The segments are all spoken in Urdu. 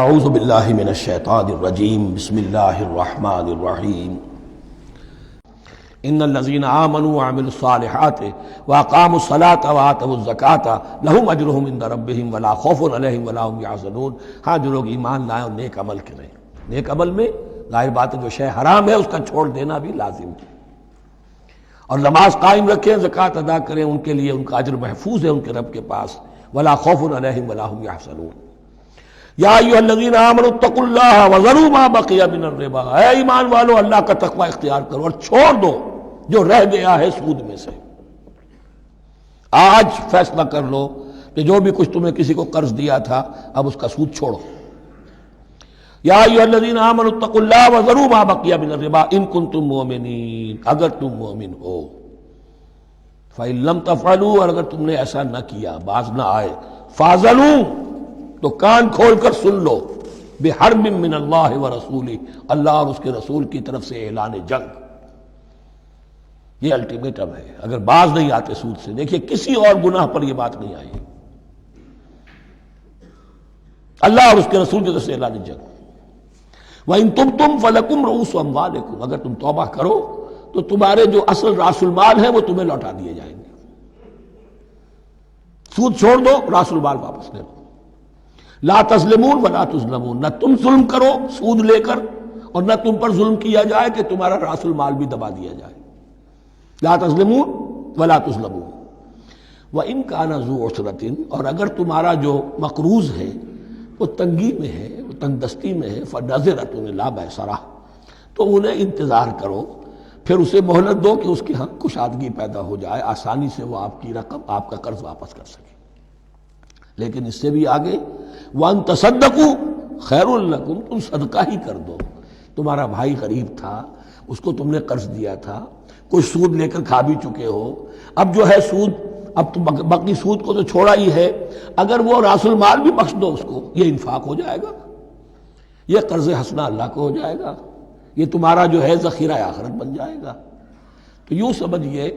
اعوذ باللہ من الشیطان الرجیم بسم اللہ الرحمن الرحیم ان الذین آمنوا وعملوا الصالحات واقاموا الصلاة وآتوا الزکاة لهم اجرهم عند ربهم ولا خوف علیہم ولا هم یحزنون۔ ہاں جو لوگ ایمان لائیں اور نیک عمل کریں، نیک عمل میں ظاہر بات ہے جو شے حرام ہے اس کا چھوڑ دینا بھی لازم ہے، اور نماز قائم رکھیں، زکوٰۃ ادا کریں، ان کے لیے ان کا اجر محفوظ ہے ان کے رب کے پاس، ولا خوف علیہم ولا هم یحزنون۔ یا ایھا الذین آمنوا اتقوا اللہ وذروا ما بقی من الربا، اے ایمان والو اللہ کا تقوی اختیار کرو اور چھوڑ دو جو رہ گیا ہے سود میں سے۔ آج فیصلہ کر لو کہ جو بھی کچھ تمہیں کسی کو قرض دیا تھا اب اس کا سود چھوڑو۔ یا ایھا الذین آمنوا اتقوا اللہ وذروا ما بقی من الربا ان کنتم مؤمنین، اگر تم مومن ہو۔ فإن لم تفعلوا، اور اگر تم نے ایسا نہ کیا، باز نہ آئے، فاذنوا، تو کان کھول کر سن لو، بحرب من اللہ ورسولہ، اللہ اور اس کے رسول کی طرف سے اعلان جنگ۔ یہ الٹیمیٹم ہے، اگر باز نہیں آتے سود سے۔ دیکھیے کسی اور گناہ پر یہ بات نہیں آئی، اللہ اور اس کے رسول کی طرف سے اعلان جنگ۔ وَإِن تُبْتُمْ فَلَكُمْ رُءُوسُ أَمْوَالِكُمْ، اگر تم توبہ کرو تو تمہارے جو اصل راس المال ہے وہ تمہیں لوٹا دیے جائیں گے۔ سود چھوڑ دو، راس المال واپس لے لو۔ لا تظلمون ولا تظلمون، نہ تم ظلم کرو سود لے کر اور نہ تم پر ظلم کیا جائے کہ تمہارا راس المال بھی دبا دیا جائے۔ لا تظلمون ولا تظلمون۔ وَإِن كَانَ ذُو عُسْرَةٍ، اور اگر تمہارا جو مقروض ہے وہ تنگی میں ہے، وہ تنگ دستی میں ہے، فَنَظِرَةٌ إِلَىٰ مَيْسَرَةٍ، تو انہیں انتظار کرو، پھر اسے مہلت دو کہ اس کی ہاں کشادگی پیدا ہو جائے، آسانی سے وہ آپ کی رقم، آپ کا قرض واپس کر سکے۔ لیکن اس سے بھی آگے وَأَن تَصَدَّقُوا خَيْرٌ لَكُمْ، تم صدقہ ہی کر دو۔ تمہارا بھائی غریب تھا، اس کو تم نے قرض دیا تھا، کچھ سود لے کر کھا بھی چکے ہو، اب جو ہے سود، اب تو باقی سود کو تو چھوڑا ہی ہے، اگر وہ راس المال بھی بخش دو اس کو، یہ انفاق ہو جائے گا، یہ قرض حسنہ اللہ کو ہو جائے گا، یہ تمہارا جو ہے ذخیرہ آخرت بن جائے گا۔ تو یوں سمجھیے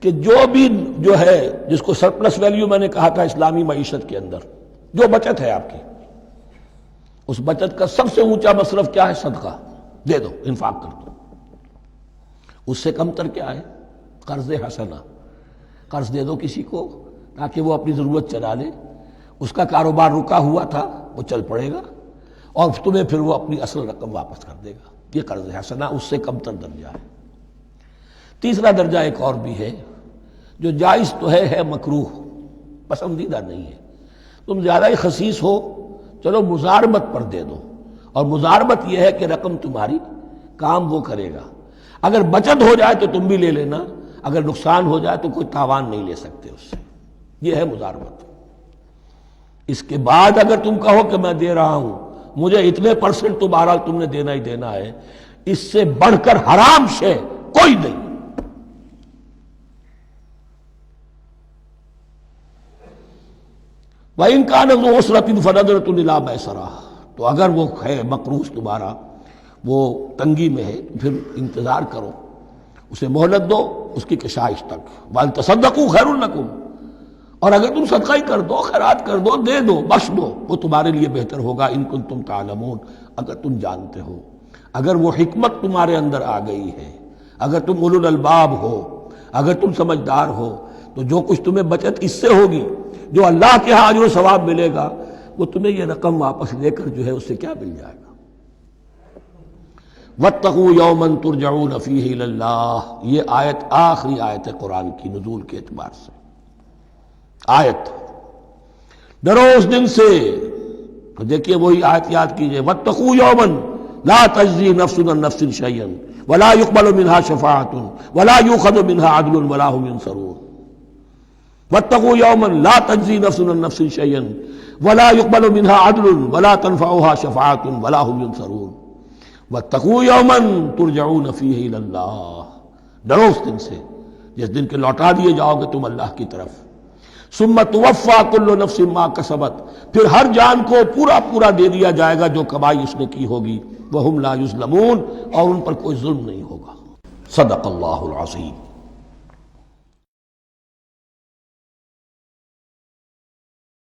کہ جو بھی جو ہے جس کو سرپلس ویلیو میں نے کہا تھا اسلامی معیشت کے اندر، جو بچت ہے آپ کی، اس بچت کا سب سے اونچا مصرف کیا ہے؟ صدقہ دے دو، انفاق کر دو۔ اس سے کم تر کیا ہے؟ قرض حسنہ، قرض دے دو کسی کو تاکہ وہ اپنی ضرورت چلا لے، اس کا کاروبار رکا ہوا تھا وہ چل پڑے گا اور تمہیں پھر وہ اپنی اصل رقم واپس کر دے گا۔ یہ قرض حسنہ اس سے کم تر درجہ ہے۔ تیسرا درجہ ایک اور بھی ہے جو جائز تو ہے مکروہ، پسندیدہ نہیں ہے۔ تم زیادہ ہی خسیس ہو، چلو مزاربت پر دے دو، اور مزاربت یہ ہے کہ رقم تمہاری کام وہ کرے گا، اگر بچت ہو جائے تو تم بھی لے لینا، اگر نقصان ہو جائے تو کوئی تاوان نہیں لے سکتے اس سے، یہ ہے مزاربت۔ اس کے بعد اگر تم کہو کہ میں دے رہا ہوں، مجھے اتنے % تو بہرحال تم نے دینا ہی دینا ہے، اس سے بڑھ کر حرام شے کوئی نہیں۔ وَإِن كَانَ ذُو عُسْرَةٍ فَنَظِرَةٌ إِلَىٰ مَيْسَرَةٍ، تو اگر وہ ہے مقروض تمہارا، وہ تنگی میں ہے، پھر انتظار کرو، اسے مہلت دو اس کی کشائش تک۔ وَأَن تَصَدَّقُوا خَيْرٌ لَكُمْ، اور اگر تم صدقہ ہی کر دو، خیرات کر دو، دے دو، بخش دو، وہ تمہارے لیے بہتر ہوگا، ان کنتم تعلمون، اگر تم جانتے ہو، اگر وہ حکمت تمہارے اندر آ گئی ہے، اگر تم اولو الالباب ہو، اگر تم سمجھدار ہو، تو جو کچھ تمہیں بچت اس سے ہوگی، جو اللہ کے ہاں اجر و ثواب ملے گا، وہ تمہیں یہ رقم واپس لے کر جو ہے اس سے کیا مل جائے گا۔ وَاتَّقُوا يَوْمًا تُرْجَعُونَ فِيهِ إِلَى اللَّهِ، یہ آیت آخری آیت ہے قرآن کی نزول کے اعتبار سے۔ آیت ڈرو اس دن سے، تو دیکھیے وہی آیت یاد کیجئے، وَاتَّقُوا يَوْمًا لَا تَجْزِي نَفْسٌ عَن نَفْسٍ شَيْئًا وَلَا يُقْبَلُ مِنْهَا شَفَاعَةٌ وَلَا يُؤْخَذُ مِنْهَا عَدْلٌ وَلَا هُمْ يُنصَرُونَ۔ وَاتَّقُوا يَوْمًا لَا تَجْزِي نَفْسٌ عَن نَفْسٍ شَيْئًا وَلَا يُقْبَلُ مِنْهَا عَدْلٌ وَلَا تَنفَعُهَا شَفَاعَةٌ وَلَا هُمْ يُنصَرُونَ۔ وَاتَّقُوا يَوْمًا تُرْجَعُونَ فِيهِ إِلَى اللَّهِ، ڈرو اس دن سے جس دن کے لوٹا دیے جاؤ گے تم اللہ کی طرف۔ ثُمَّ تُوَفَّىٰ كُلُّ نَفْسٍ مَا كَسَبَتْ، پھر ہر جان کو پورا پورا دے دیا جائے گا جو کمائی اس نے کی ہوگی، وَهُمْ لَا يُظْلَمُونَ، اور ان پر کوئی ظلم نہیں ہوگا۔ صدق اللہ العظیم۔